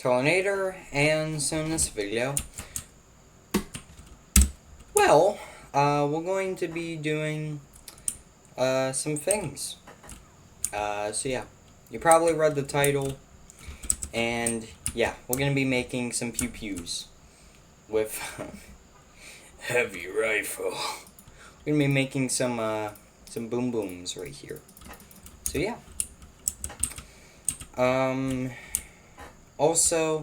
Tornado, and so in this video, well, we're going to be doing, some things. So yeah, you probably read the title, and yeah, we're gonna be making some pew-pews with heavy rifle. We're gonna be making some boom booms right here. So yeah. Also,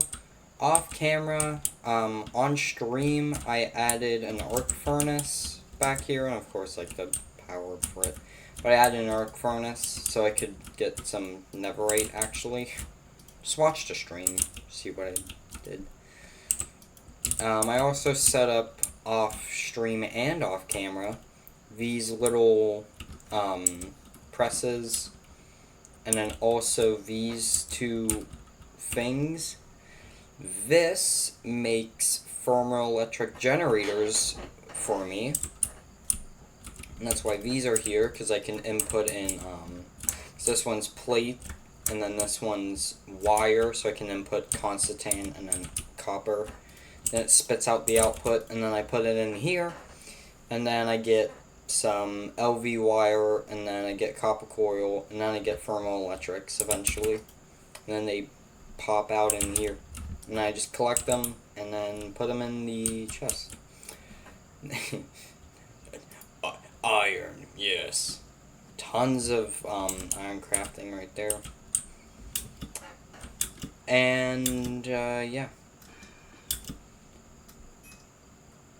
off camera, on stream, I added an arc furnace back here, and of course, like, the power for it. But I added an arc furnace so I could get some netherite, actually. Just watch the stream, see what I did. I also set up off stream and off camera these little, presses, and then also these two things. This makes thermoelectric generators for me, and that's why these are here, because I can input in, so this one's plate, and then this one's wire, so I can input constantan and then copper. Then it spits out the output, and then I put it in here, and then I get some LV wire, and then I get copper coil, and then I get thermoelectrics eventually, and then they pop out in here, and I just collect them and then put them in the chest. Iron, yes, tons of iron crafting right there, and yeah.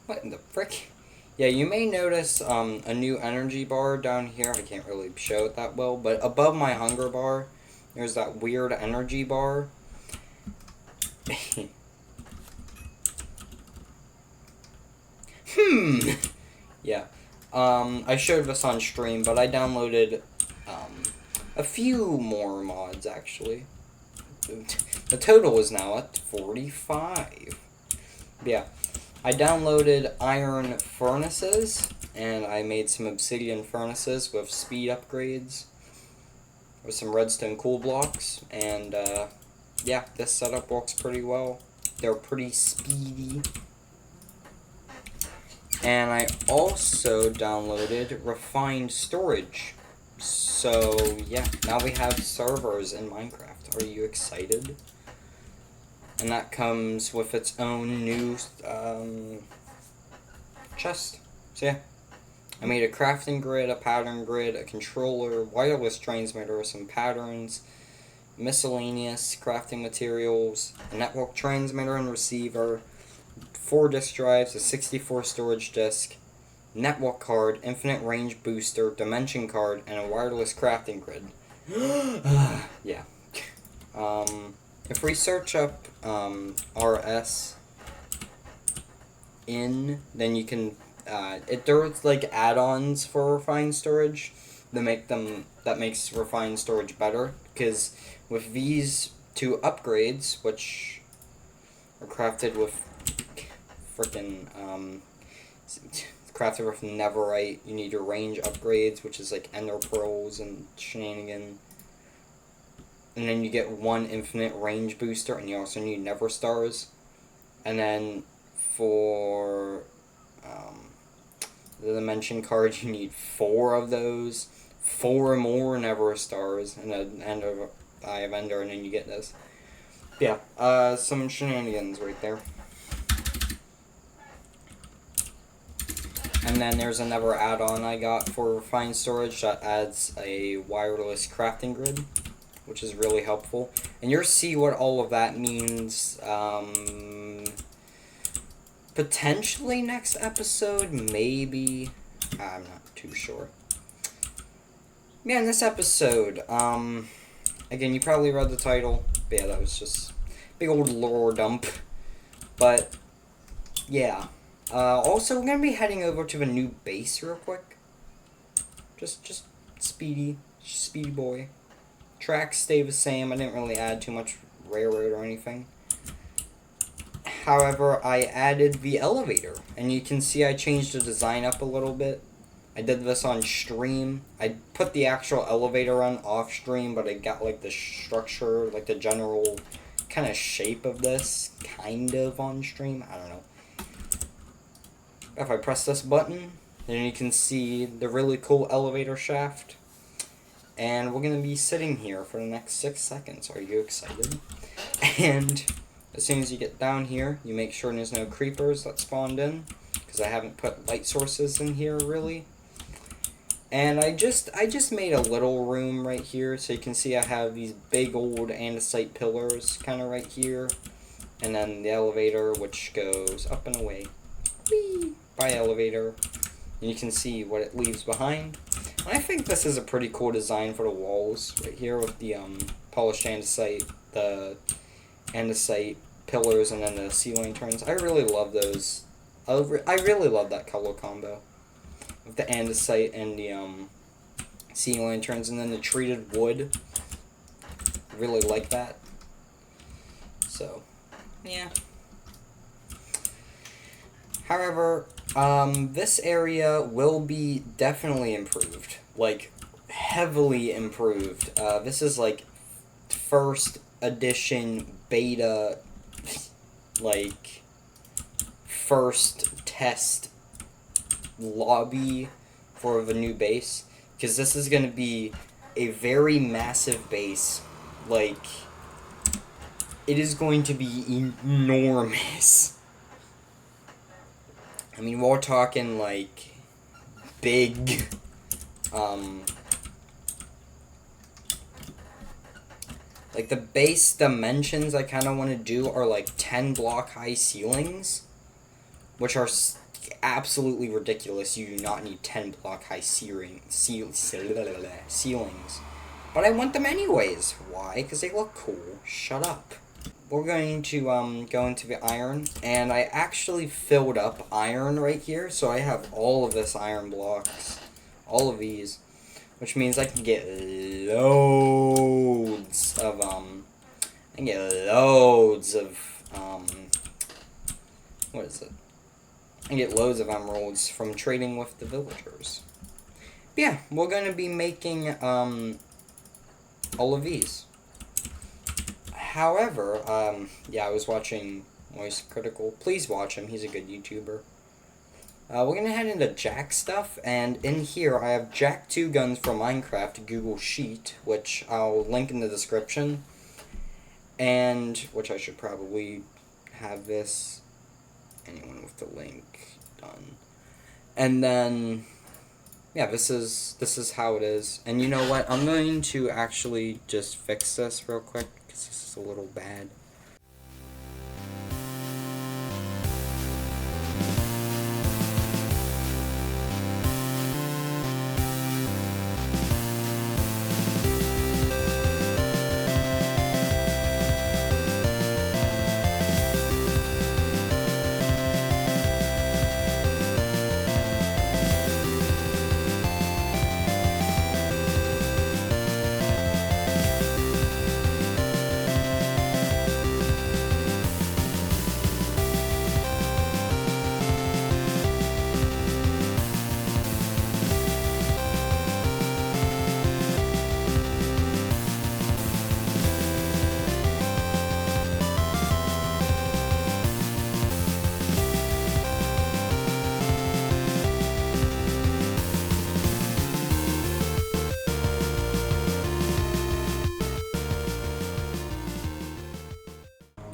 What in the frick? Yeah, you may notice a new energy bar down here. I can't really show it that well, but above my hunger bar, there's that weird energy bar. Yeah. I showed this on stream, but I downloaded a few more mods, actually. The total is now at 45. Yeah. I downloaded iron furnaces, and I made some obsidian furnaces with speed upgrades, with some redstone cool blocks, and yeah, this setup works pretty well. They're pretty speedy. And I also downloaded refined storage. So yeah, now we have servers in Minecraft. Are you excited? And that comes with its own new chest. So yeah, I made a crafting grid, a pattern grid, a controller, wireless transmitter, some patterns, miscellaneous crafting materials, a network transmitter and receiver, 4 disk drives, a 64 storage disk, network card, infinite range booster, dimension card, and a wireless crafting grid. Yeah. If we search up RS in, then you can there's like add-ons for refined storage that makes refined storage better, because with these two upgrades, which are crafted with frickin' crafted with netherite, you need your range upgrades, which is like ender pearls and shenanigan. And then you get 1 infinite range booster, and you also need nether stars. And then for the dimension cards, you need 4 of those, 4 more nether stars, and an eye of ender, and then you get this. Yeah, some shenanigans right there. And then there's another add-on I got for refined storage that adds a wireless crafting grid, which is really helpful. And you'll see what all of that means potentially next episode, maybe. I'm not too sure. Yeah, in this episode, again, you probably read the title. But yeah, that was just big old lore dump. But yeah. Also, we're gonna be heading over to the new base real quick. Just speedy boy. Tracks stay the same. I didn't really add too much railroad or anything. However, I added the elevator, and you can see I changed the design up a little bit. I did this on stream. I put the actual elevator on off stream, but I got like the structure, like the general kind of shape of this kind of on stream. I don't know. If I press this button, then you can see the really cool elevator shaft. And we're going to be sitting here for the next 6 seconds. Are you excited? And as soon as you get down here, you make sure there's no creepers that spawned in, because I haven't put light sources in here really. And I just made a little room right here, so you can see I have these big old andesite pillars kind of right here, and then the elevator which goes up and away. Whee! By elevator, and you can see what it leaves behind. And I think this is a pretty cool design for the walls right here with the polished andesite, the andesite pillars, and then the sea lanterns. I really love those. I really love that color combo with the andesite and the sea lanterns, and then the treated wood. I really like that. So, yeah. However, this area will be definitely improved, like heavily improved. This is like first edition beta, like first test lobby for the new base, because this is going to be a very massive base. Like, it is going to be enormous. I mean, we're talking like big, like the base dimensions I kind of want to do are like 10 block high ceilings, which are absolutely ridiculous. You do not need 10 block high ceilings, but I want them anyways. Why? Because they look cool. Shut up. We're going to go into the iron, and I actually filled up iron right here, so I have all of this iron blocks, all of these, which means I can get loads of what is it? I get loads of emeralds from trading with the villagers. But yeah, we're going to be making all of these. However, yeah, I was watching Moist Critical. Please watch him. He's a good YouTuber. We're going to head into Jack stuff, and in here I have Jack 2 guns for Minecraft Google Sheet, which I'll link in the description, and which I should probably have this, anyone with the link done. And then, yeah, this is how it is. And you know what? I'm going to actually just fix this real quick, because this is a little bad.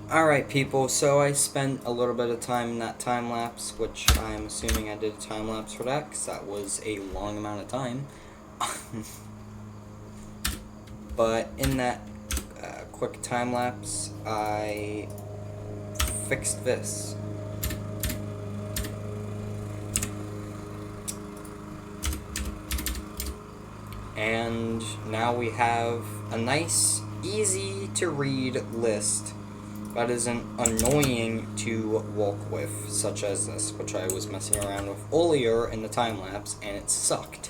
Alright people, so I spent a little bit of time in that time lapse, which I'm assuming I did a time lapse for that, because that was a long amount of time. But in that quick time lapse, I fixed this. And now we have a nice, easy to read list that isn't annoying to walk with, such as this, which I was messing around with earlier in the time lapse, and it sucked.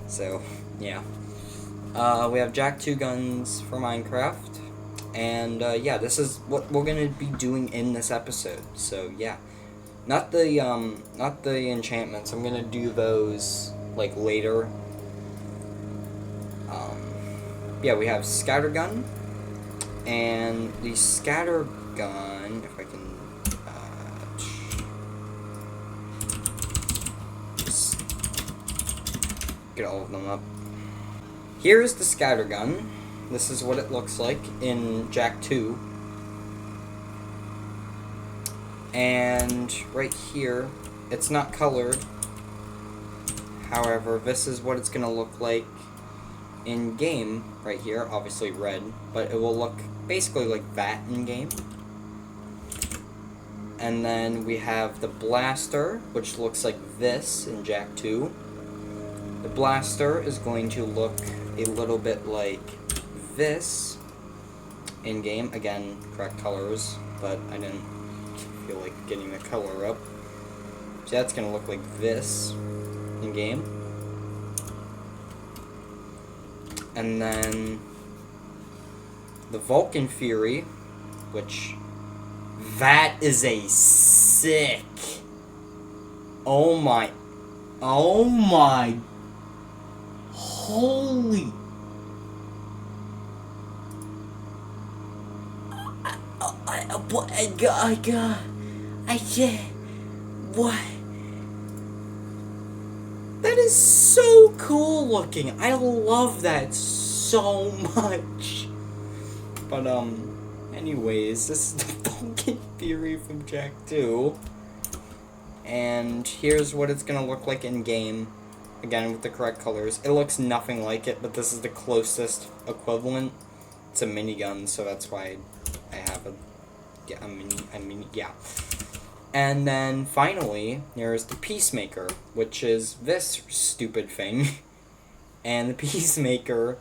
So, yeah. We have Jack 2 guns for Minecraft, and yeah, this is what we're gonna be doing in this episode. So yeah, not the enchantments. I'm gonna do those like later. yeah, we have scattergun, and the scattergun, if I can just get all of them up. Here's the scattergun. This is what it looks like in Jak 2. And right here, it's not colored. However, this is what it's going to look like in game right here. Obviously red, but it will look basically like that in game. And then we have the blaster, which looks like this in Jak 2. The blaster is going to look a little bit like this in game. Again, correct colors, but I didn't feel like getting the color up. So that's going to look like this in game. And then the Vulcan Fury, which that is a sick. Oh my holy. What? That is so cool looking. I love that so much. But, anyways, this is the Vulcan Fury from Jak 2. And here's what it's gonna look like in game. Again, with the correct colors. It looks nothing like it, but this is the closest equivalent. It's a minigun, so that's why I have a mini, yeah. And then finally, there's the Peacemaker, which is this stupid thing. And the Peacemaker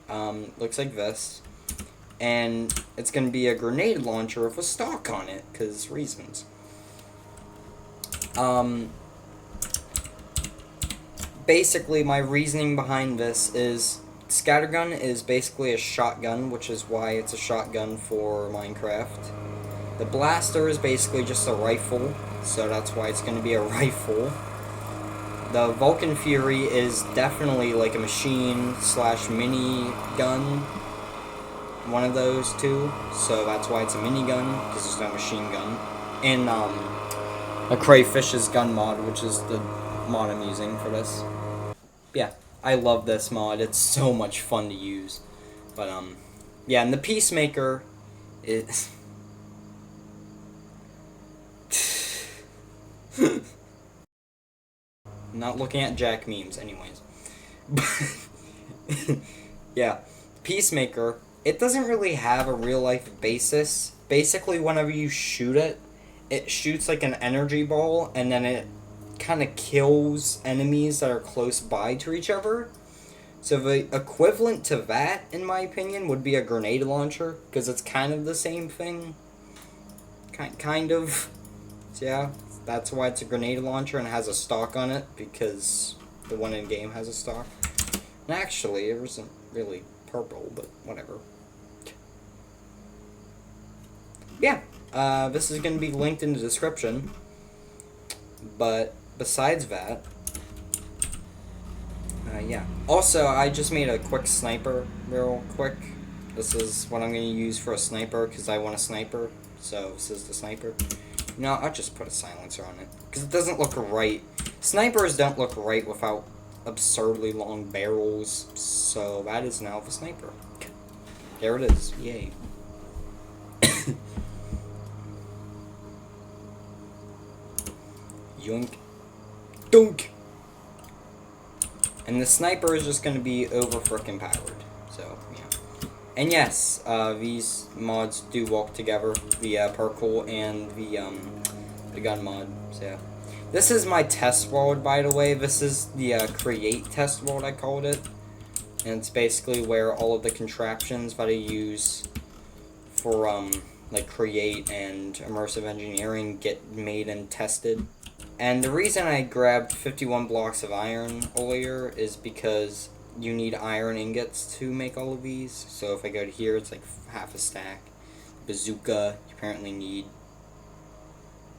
looks like this. And it's going to be a grenade launcher with a stock on it, because reasons. Basically, my reasoning behind this is scattergun is basically a shotgun, which is why it's a shotgun for Minecraft. The blaster is basically just a rifle, so that's why it's going to be a rifle. The Vulcan Fury is definitely like a machine / mini gun. One of those two, so that's why it's a minigun, because it's not a machine gun. And a Crayfish's gun mod, which is the mod I'm using for this. Yeah, I love this mod. It's so much fun to use. But yeah, and the Peacemaker is not looking at Jak memes, anyways. Yeah, Peacemaker. It doesn't really have a real-life basis. Basically, whenever you shoot it, it shoots like an energy ball, and then it kind of kills enemies that are close by to each other. So the equivalent to that, in my opinion, would be a grenade launcher, because it's kind of the same thing. Kind of. So yeah, that's why it's a grenade launcher and it has a stock on it, because the one in game has a stock. And actually, it wasn't really purple, but whatever. Yeah, this is going to be linked in the description, but besides that, yeah. Also, I just made a quick sniper real quick. This is what I'm going to use for a sniper, because I want a sniper, so this is the sniper. No, I'll just put a silencer on it, because it doesn't look right. Snipers don't look right without absurdly long barrels, so that is now the sniper. There it is, yay. Yoink. Dunk! And the sniper is just going to be over frickin' powered. So, yeah. And yes, these mods do walk together. The Perkle and the gun mod. So, yeah. This is my test world, by the way. This is the create test world, I called it. And it's basically where all of the contraptions that I use for, like, create and immersive engineering get made and tested. And the reason I grabbed 51 blocks of iron earlier is because you need iron ingots to make all of these. So if I go to here, it's like half a stack. Bazooka, you apparently need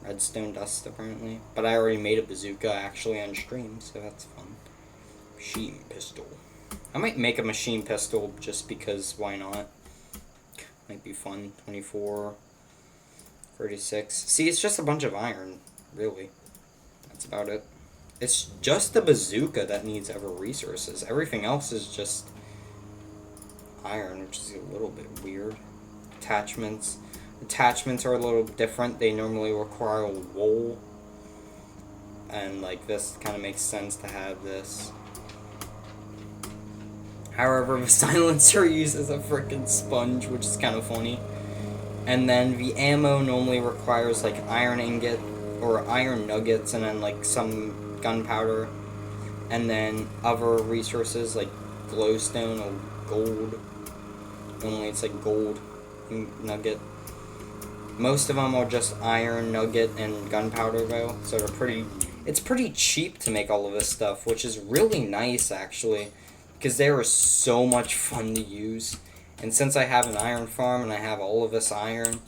redstone dust, apparently. But I already made a bazooka actually on stream, so that's fun. Machine pistol. I might make a machine pistol just because why not? Might be fun. 24, 36. See, it's just a bunch of iron, really. That's about it. It's just the bazooka that needs ever resources. Everything else is just iron, which is a little bit weird. Attachments. Attachments are a little different. They normally require wool. And like this kind of makes sense to have this. However, the silencer uses a freaking sponge, which is kind of funny. And then the ammo normally requires like iron ingot or iron nuggets and then like some gunpowder. And then other resources like glowstone or gold. Normally it's like gold nugget. Most of them are just iron nugget and gunpowder though, so they're pretty. It's pretty cheap to make all of this stuff, which is really nice actually, because they are so much fun to use. And since I have an iron farm and I have all of this iron,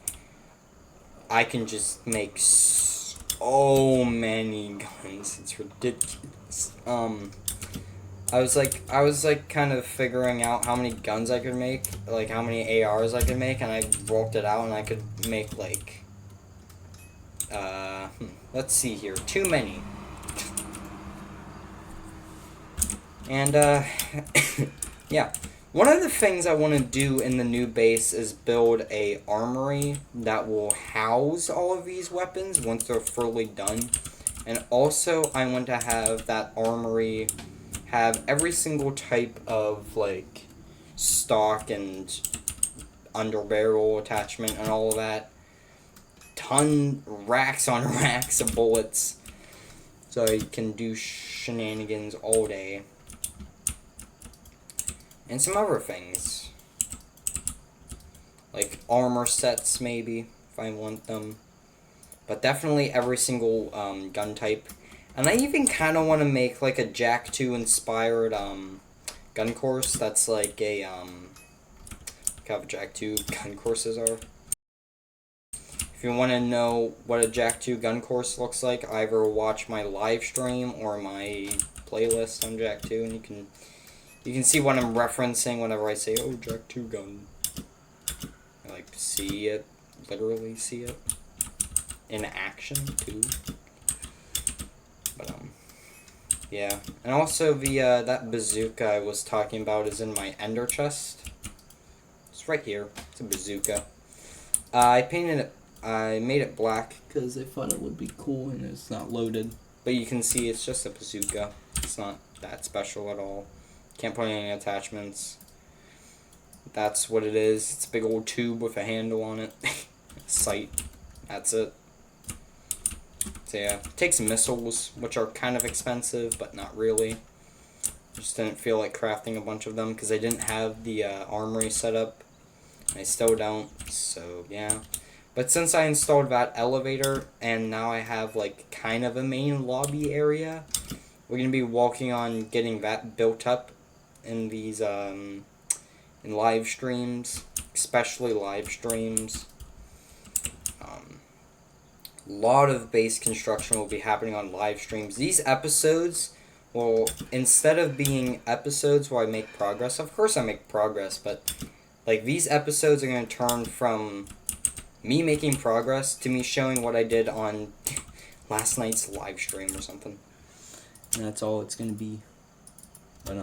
I can just make so many guns. It's ridiculous. I was like kind of figuring out how many guns I could make, like how many ARs I could make, and I worked it out, and I could make like, let's see here, too many. And yeah, one of the things I want to do in the new base is build a armory that will house all of these weapons once they're fully done, and also I want to have that armory have every single type of like stock and underbarrel attachment and all of that. Racks on racks of bullets, so you can do shenanigans all day. And some other things, like armor sets maybe, if I want them. But definitely every single gun type. And I even kind of want to make like a Jak 2 inspired gun course that's like a look how Jak 2 gun courses are. If you want to know what a Jak 2 gun course looks like, either watch my live stream or my playlist on Jak 2, and you can see what I'm referencing whenever I say, oh, Jak 2 gun. I like see it, literally see it in action too. But yeah, and also the that bazooka I was talking about is in my ender chest. It's right here. It's a bazooka. I painted it. I made it black because I thought it would be cool, and it's not loaded. But you can see it's just a bazooka. It's not that special at all. Can't put any attachments. That's what it is. It's a big old tube with a handle on it. Sight. That's it. So yeah, it takes missiles, which are kind of expensive, but not really. Just didn't feel like crafting a bunch of them because I didn't have the armory set up. I still don't, so yeah. But since I installed that elevator, and now I have like kind of a main lobby area, we're going to be working on getting that built up in these, in live streams, especially live streams. A lot of base construction will be happening on live streams. These episodes will, instead of being episodes where I make progress, of course I make progress, but like these episodes are going to turn from me making progress to me showing what I did on last night's live stream or something. And that's all it's going to be. But,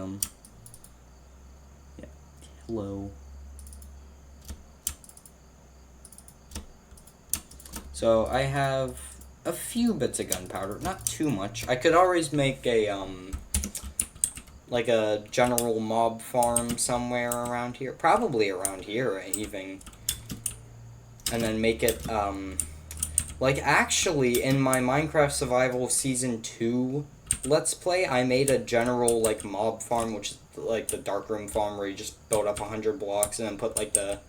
yeah. Hello. So I have a few bits of gunpowder, not too much. I could always make a, like a general mob farm somewhere around here. Probably around here, even. And then make it, like actually in my Minecraft Survival Season 2 Let's Play, I made a general, like, mob farm, which is like the darkroom farm where you just build up 100 blocks and then put, like, the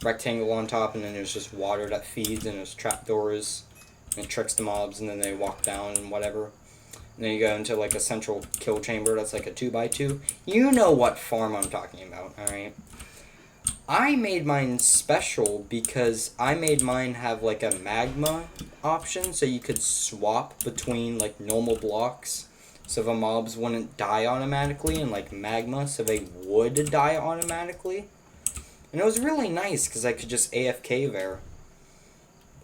rectangle on top, and then there's just water that feeds, and there's trapdoors, and it tricks the mobs, and then they walk down and whatever. And then you go into like a central kill chamber that's like a 2x2. You know what farm I'm talking about, alright? I made mine special because I made mine have like a magma option, so you could swap between like normal blocks. so the mobs wouldn't die automatically, and like magma, so they would die automatically. And it was really nice because I could just AFK there.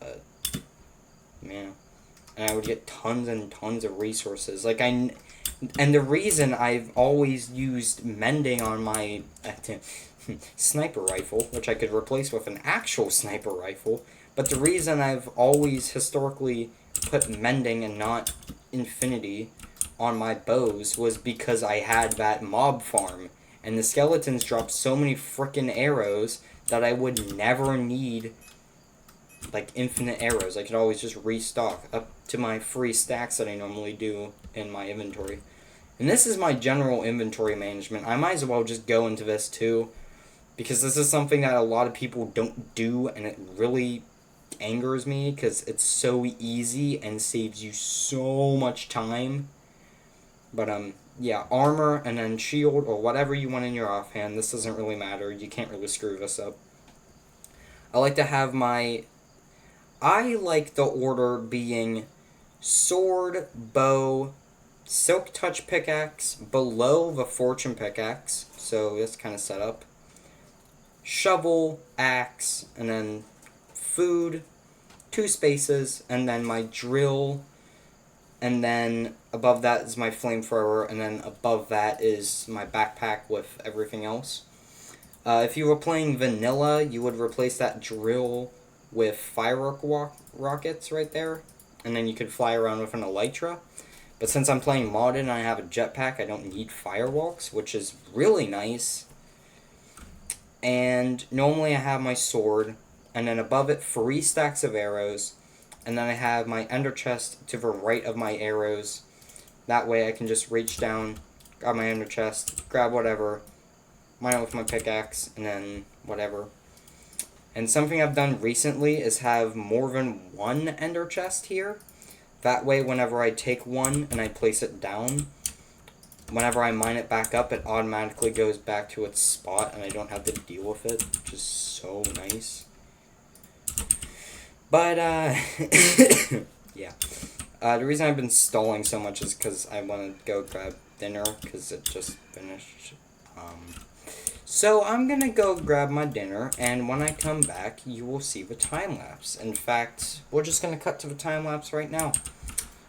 But yeah, and I would get tons and tons of resources. And the reason I've always used mending on my sniper rifle, which I could replace with an actual sniper rifle, but the reason I've always historically put mending and not infinity on my bows was because I had that mob farm, and the skeletons dropped so many frickin' arrows that I would never need like infinite arrows. I could always just restock up to my free stacks that I normally do in my inventory. And this is my general inventory management. I might as well just go into this too, because this is something that a lot of people don't do, and it really angers me because it's so easy and saves you so much time. But yeah, armor and then shield or whatever you want in your offhand. This doesn't really matter. You can't really screw this up. I like to have I like the order being sword, bow, silk touch pickaxe below the fortune pickaxe, so that's kind of set up. Shovel, axe, and then food, 2 spaces, and then my drill, and then above that is my flamethrower, and then above that is my backpack with everything else. If you were playing vanilla, you would replace that drill with firework rockets right there, and then you could fly around with an elytra. But since I'm playing modded and I have a jetpack, I don't need firewalks, which is really nice. And normally I have my sword, and then above it 3 stacks of arrows, and then I have my ender chest to the right of my arrows. That way I can just reach down, grab my ender chest, grab whatever, mine it with my pickaxe, and then whatever. And something I've done recently is have more than 1 ender chest here. That way whenever I take one and I place it down, whenever I mine it back up, it automatically goes back to its spot and I don't have to deal with it, which is so nice. But, yeah. The reason I've been stalling so much is because I want to go grab dinner, because it just finished. So I'm going to go grab my dinner, and when I come back, you will see the time-lapse. In fact, we're just going to cut to the time-lapse right now.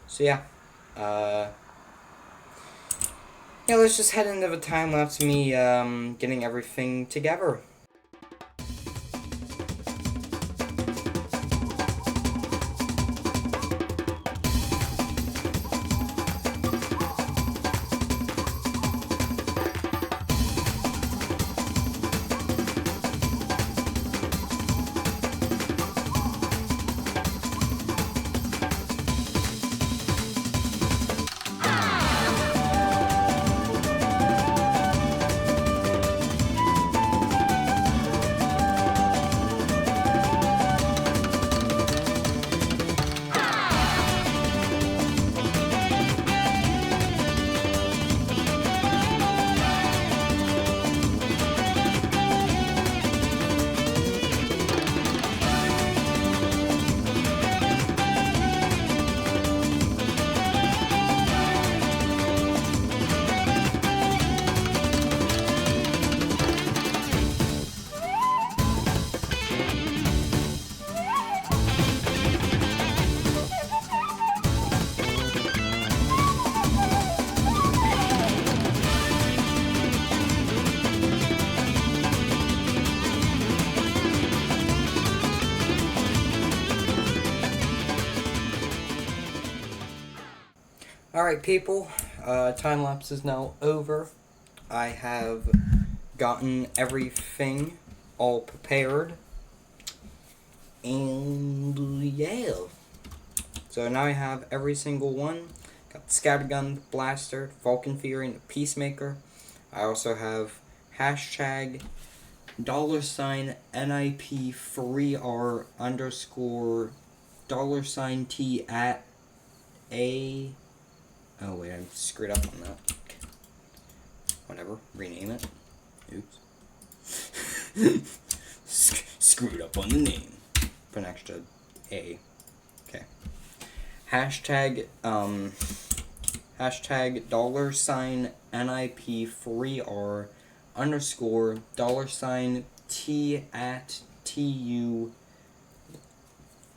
So, yeah. Yeah, let's just head into the time-lapse, me getting everything together. Alright people, time-lapse is now over. I have gotten everything all prepared. And yeah. So now I have every single one. Got the Scattergun, the Blaster, Falcon Fury, and the Peacemaker. I also have hashtag $NIP 3R underscore $T at a... Oh wait, I screwed up on that. Whatever, rename it. Oops. Screwed up on the name. Put an extra A. Okay. Hashtag, Hashtag $NIP3R underscore $T@TU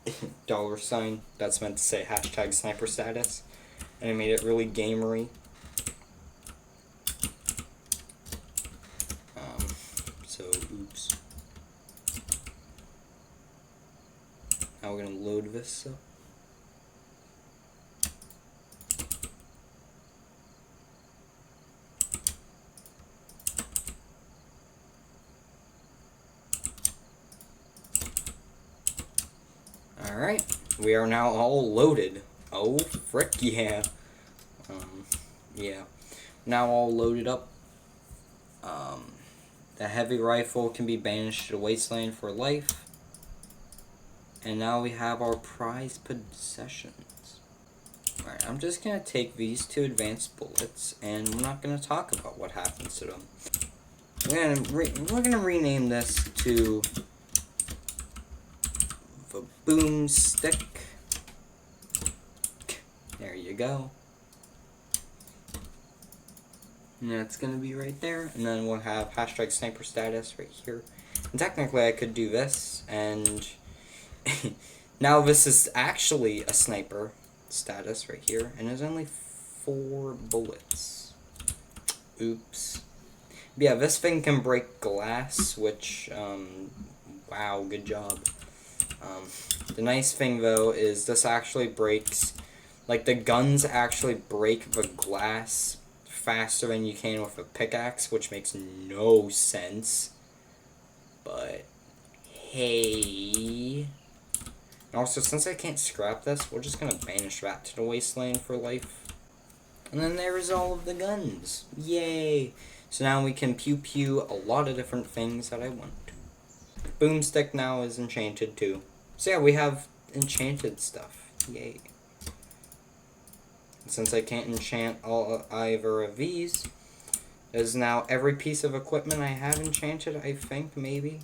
$. That's meant to say hashtag sniper status. And I made it really gamery. So, oops. Now we're gonna load this up. Alright, we are now all loaded. Oh, frick yeah. Yeah. Now all loaded up. The heavy rifle can be banished to the wasteland for life. And now we have our prized possessions. Alright, I'm just going to take these 2 advanced bullets, and we're not going to talk about what happens to them. We're going to rename this to the Boomstick. There you go. And that's going to be right there. And then we'll have hashtag sniper status right here. And technically I could do this, and now this is actually a sniper status right here. And there's only 4 bullets. Oops. But yeah, this thing can break glass, which, wow, good job. The nice thing, though, is this actually breaks, like, the guns actually break the glass faster than you can with a pickaxe, which makes no sense. But, hey. And also, since I can't scrap this, we're just gonna banish that to the wasteland for life. And then there is all of the guns. Yay! So now we can pew-pew a lot of different things that I want. Boomstick now is enchanted too. So yeah, we have enchanted stuff. Yay. And since I can't enchant either of these, is now every piece of equipment I have enchanted, I think, maybe?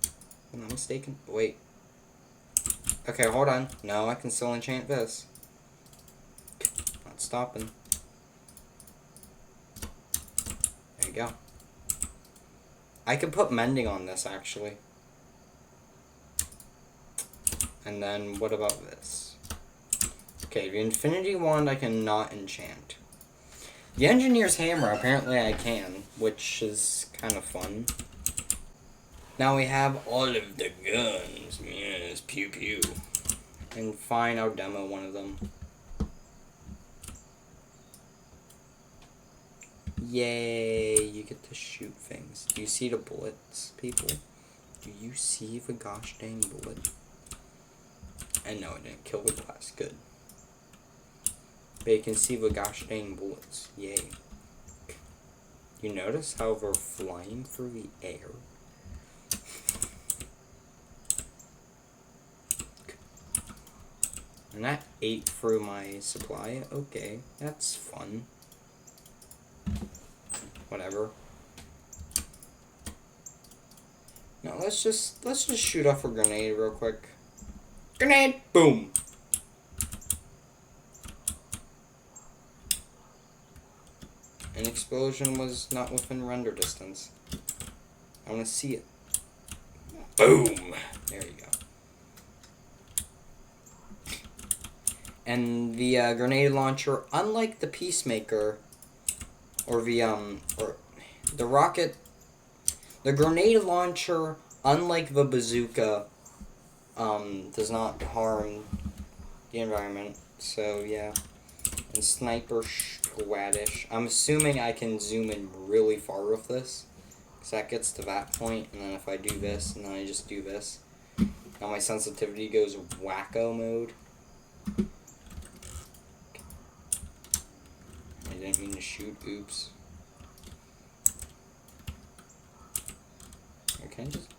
If I'm not mistaken. Wait. Okay, hold on. No, I can still enchant this. Not stopping. There you go. I could put mending on this, actually. And then, what about this? Okay, the infinity wand I cannot enchant. The engineer's hammer, apparently I can, which is kind of fun. Now we have all of the guns. Yes, pew pew. And fine, I'll demo one of them. Yay, you get to shoot things. Do you see the bullets, people? Do you see the gosh dang bullet? And no, it didn't kill the glass. Good. But you can see the gosh dang bullets. Yay. You notice how they're flying through the air? And that ate through my supply. Okay, that's fun. Whatever. Now let's just shoot off a grenade real quick. Grenade! Boom! An explosion was not within render distance. I want to see it. Boom! There you go. And the grenade launcher, unlike the Peacemaker, or the rocket, the grenade launcher, unlike the bazooka, does not harm the environment. So yeah, and sniper squadish. I'm assuming I can zoom in really far with this, because that gets to that point, and then if I do this, and then I just do this, now my sensitivity goes wacko mode. I didn't mean to shoot, oops. Okay, just...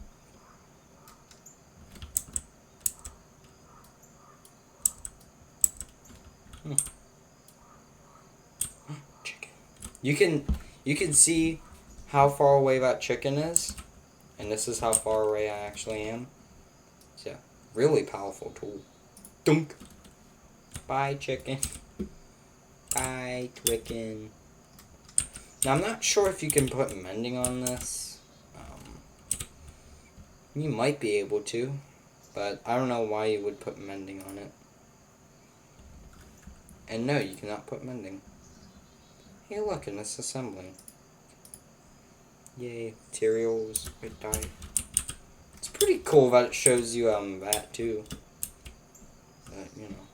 Chicken. You can see how far away that chicken is, and this is how far away I actually am. So, really powerful tool. Dunk. Bye, chicken. Bye, Twicken. Now, I'm not sure if you can put mending on this. You might be able to, but I don't know why you would put mending on it. And no, you cannot put mending. Hey, look, and it's assembling. Yay, materials, wait, die. It's pretty cool that it shows you, that too. But, you know.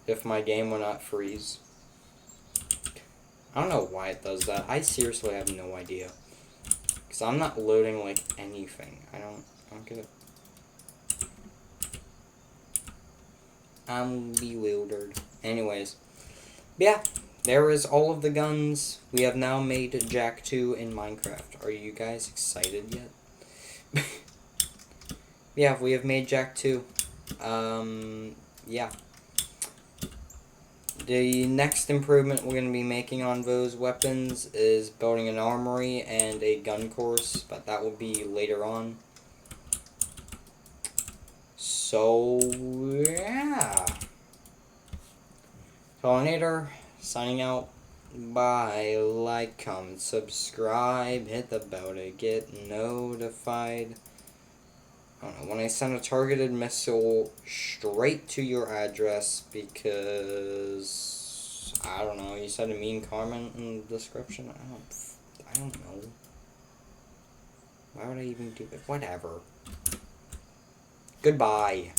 If my game will not freeze. I don't know why it does that. I seriously have no idea. Because I'm not loading, like, anything. I don't get it. I'm bewildered. Anyways. Yeah. There is all of the guns. We have now made Jak 2 in Minecraft. Are you guys excited yet? Yeah, we have made Jak 2. Yeah. The next improvement we're going to be making on those weapons is building an armory and a gun course, but that will be later on. So, yeah. Pollinator, signing out. Bye. Like, comment, subscribe, hit the bell to get notified. I don't know, when I send a targeted missile straight to your address because, I don't know, you said a mean comment in the description? I don't know. Why would I even do that? Whatever. Goodbye.